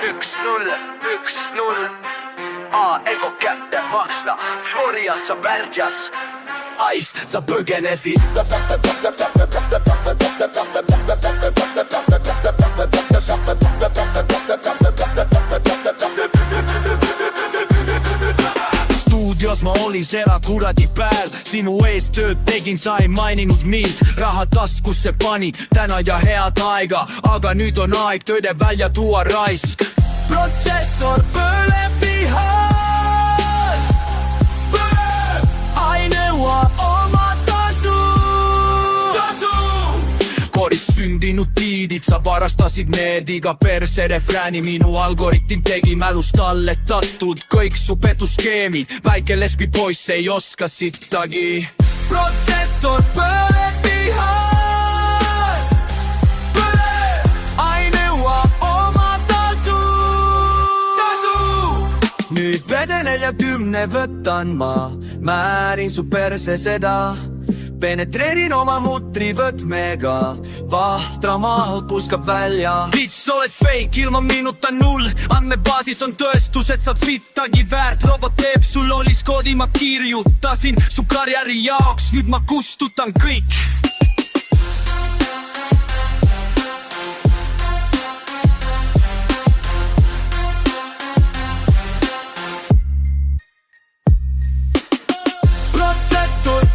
1-0, 1-0. Ego kätte maksta, Floriassa pärjas. Ice, sa põgenesid. Stuudios ma olin sera kuradi pääl, sinu ees tööd tegin, sa ei maininud mind. Raha taskusse panid, täna ja head aega, aga nüüd on aeg tõde välja tuua, raisk. Protsessor põleb vihast, ai nõua oma tasu. Koris sündinud tiidid, sa varastasid need iga perse refrääni. Minu algoritm tegi mälust alletatud kõik su petuskeemid. Väike lesbi poiss ei oska sittagi. Protsessor põleb vihast, ai nõua oma tasu. Nüüd vedenel ja 10 võtan ma, määrin su perse seda. Penetreerin oma mutrivõtmega, vahtramaal puskab välja. Bitch, oled fake, ilma minuta 0. Andmebaasis on tõestus, et saad sittagi väärt. Robot teeb sul oliskoodi, ma kirjutasin su karjääri jaoks. Nüüd ma kustutan kõik. Protsessor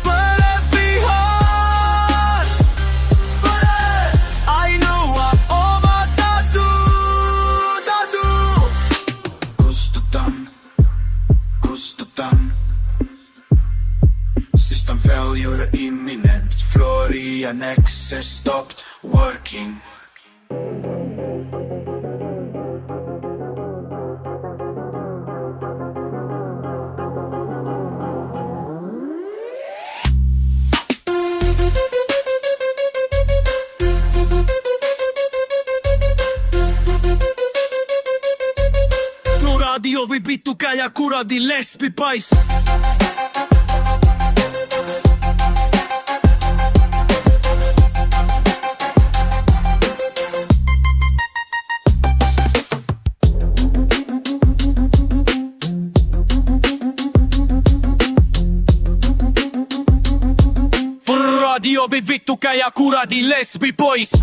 System failure imminent. Florian Nexus stopped working. Floradio võib vittu käia kuradi lesbi paiss. Radio võib vittu käia kuradi lesbi poiss.